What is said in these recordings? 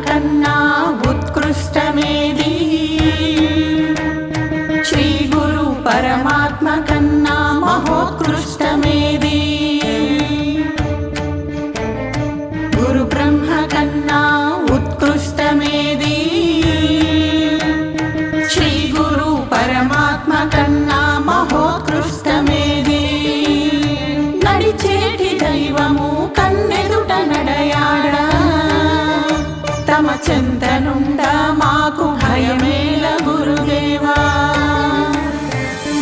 కన్నా ఉత్కృష్టమేది, శ్రీ గురు పరమాత్మ కన్నా మహోత్కృష్టమేది, గురు బ్రహ్మ కన్నా ఉత్కృష్టమేది, శ్రీ గురు పరమాత్మ కన్నా మహోత్కృష్టమేది. నడిచేటి దైవము కన్నెదుట నడయాడా, తమ చెంతనుండా మాకు భయమేల గురుదేవా.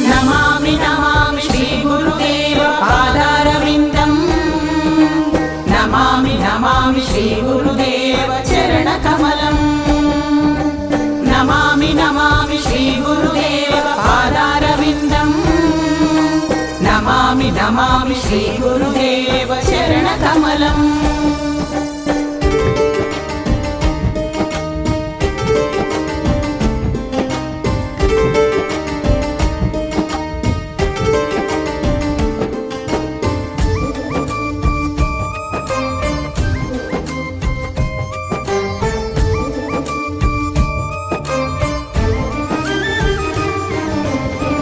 నమామి నమామి శ్రీ గురుదేవ పాదారవిందం, నమామి నమామి శ్రీ గురుదేవ చరణ కమలం, నమామి నమామి శ్రీ గురుదేవ పాదారవిందం, నమామి నమామి శ్రీ గురుదేవ చరణ కమలం.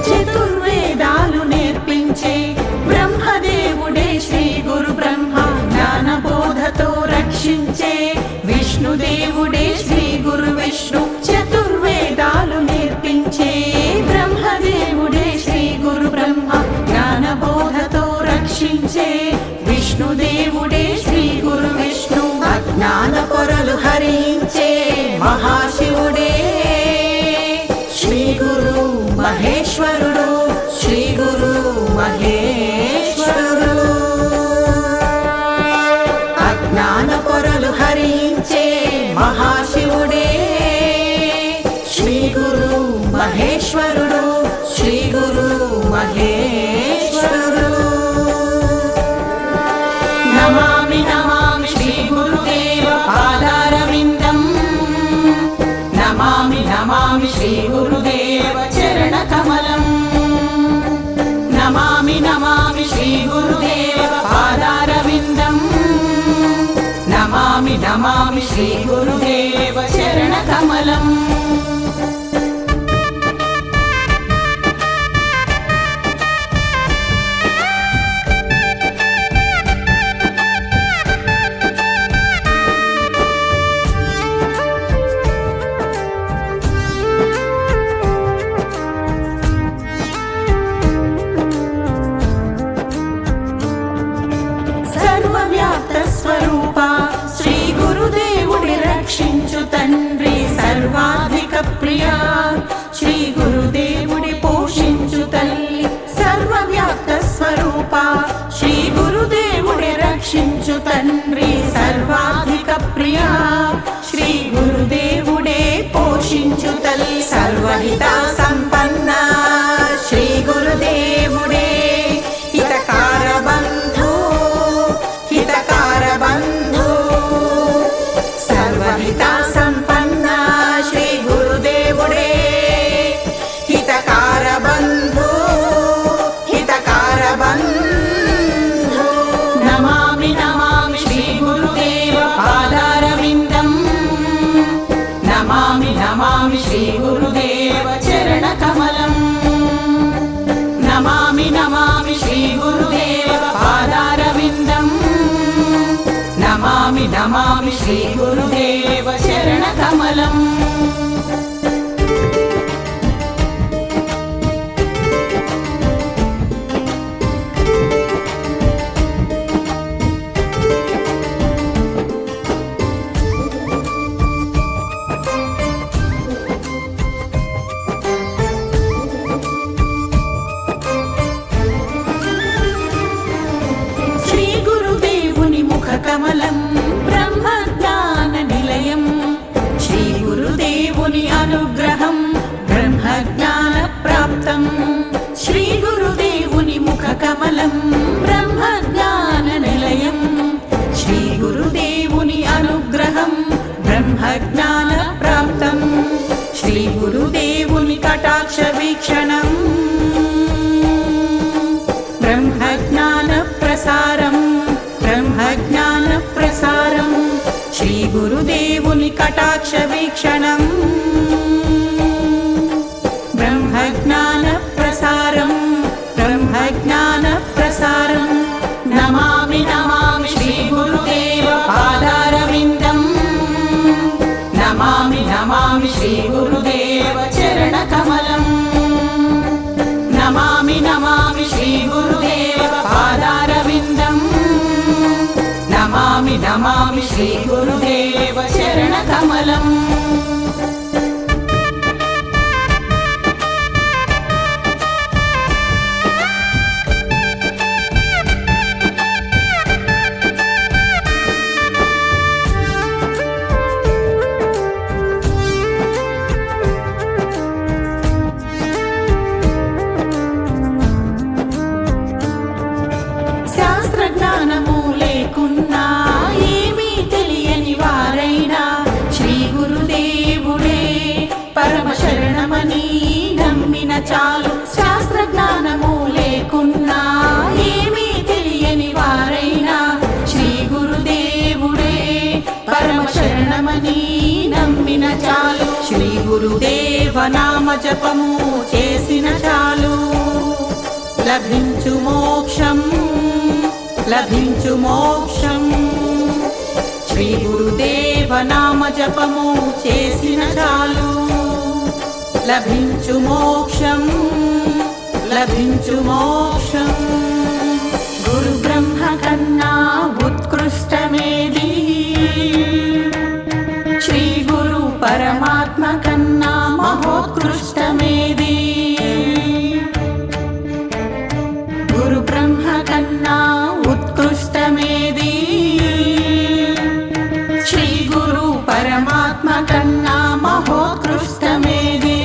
చతుర్వేదాలు నేర్పించే బ్రహ్మదేవుడే శ్రీ గురు బ్రహ్మ, జ్ఞానబోధతో రక్షించే విష్ణుదేవుడే శ్రీ గురు విష్ణు. చతుర్వేదాలు నేర్పించే బ్రహ్మదేవుడే శ్రీ గురు బ్రహ్మ, జ్ఞానబోధతో రక్షించే విష్ణుదేవుడే శ్రీ గురు విష్ణు. అజ్ఞాన పొరలు హరించే మహాశివుడే శ్రీ గురు మహేశ్వరుడు, శ్రీ గురు మహేశ్వరుడు. అజ్ఞాన పొరలు హరించే మహాశివుడే శ్రీ గురు మహేశ్వరుడు, శ్రీ గురు మహేశ్వరుడు. నమామి నమామి శ్రీ గురుదేవ పాదారవిందం, నమామి నమామి శ్రీ గురుదేవ చరణ కమలం, నమామి నమామి శ్రీ గురుదేవ పాదారవిందం, నమామి నమామి శ్రీ గురుదేవ చరణ కమలం. సర్వవ్యాప్త స్వరూప శ్రీ గురుదేవుడి రక్షించు తండ్రి, సర్వాధిక ప్రియ శ్రీ గురుదేవుడి పోషించు తల్లి. సర్వవ్యాప్త స్వరూప శ్రీ గురుదేవుడి రక్షించు తండ్రి, సర్వాధిక ప్రియ శ్రీ గురుదేవుడే పోషించు తల్లి. సర్వహిత సంపన్న శ్రీ గురుదేవుడే హితకార బంధు, హితకార బంధు. సర్వహిత సంపన్న శ్రీ గురుదేవుడే హితకార బంధు, హితకార బంధు. నమామి నమామి శ్రీ గురుదేవ పాదారవిందం, నమామి నమామి శ్రీ గురుదేవ చరణ కమలం, నమామి నమామి శ్రీ గురుదేవ పాదారవిందం, నమామి నమామి శ్రీ గురుదేవ చరణ కమలం. శ్రీ గురుదేవుని ముఖ కమలం బ్రహ్మ జ్ఞాన నిలయం, శ్రీ గురుదేవుని అనుగ్రహం బ్రహ్మ జ్ఞాన ప్రాప్తం. శ్రీ గురుదేవుని ముఖ కమలం బ్రహ్మ జ్ఞాన నిలయం, శ్రీ గురుదేవుని అనుగ్రహం బ్రహ్మ జ్ఞాన ప్రాప్తం. శ్రీ గురుదేవుని కటాక్ష వీక్షణం బ్రహ్మజ్ఞాన ప్రసారం, బ్రహ్మజ్ఞాన ప్రసారం. శ్రీ గురు గురుదేవుని కటాక్ష వీక్షణం బ్రహ్మజ్ఞాన ప్రసారం బ్రహ్మజ్ఞాన ప్రసారం నమామి నమామి శ్రీ గురుదేవ పాదారవిందం నమామి నమామి శ్రీ గురుదేవ చరణ కమలం నమామి నమామి శ్రీ గురుదేవ పాదారవిందం నమామి నమామి శ్రీ గురుదేవ చరణ కమలం శాస్త్రజ్ఞానము లేకున్నా ఏమీ తెలియని వారైనా శ్రీ గురుదేవుడే పరమ శరణమని నమ్మిన చాలు శాస్త్రజ్ఞానము లేకున్నా ఏమీ తెలియని వారైనా శ్రీ గురుదేవుడే పరమ శరణమని నమ్మిన చాలు శ్రీ గురుదేవ నామ జపము చేసిన చాలు లభించు మోక్షం లభించు మోక్షం శ్రీ గురుదేవ నామ జపము చేసిన చాలు లభించు మోక్షం లభించు మోక్షం గురు బ్రహ్మ కన్నా ఉత్కృష్టమేది శ్రీ గురు పరమాత్మ కన్నా మహోత్కృష్టమేది గురు బ్రహ్మ కన్నా ఉత్కృష్టమేది శ్రీ గురు పరమాత్మ కన్నా మహోత్కృష్టమేది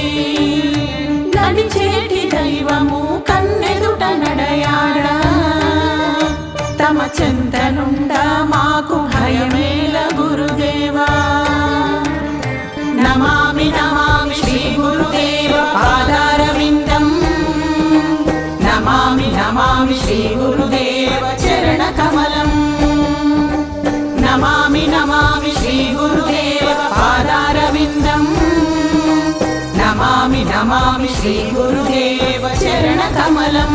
నడిచేటి దైవము కన్నెదుట నడయాడ తమ చెంతనుండ మాకు భయమేల గురుదేవా నమామి నమామి శ్రీ గురుదేవ పాదారవిందం నమామి నమామి శ్రీ గురుదేవ చరణ కమలం నమామి నమామి శ్రీ గురుదేవ పాదారవిందం నమామి నమామి శ్రీ గురుదేవ చరణ కమలం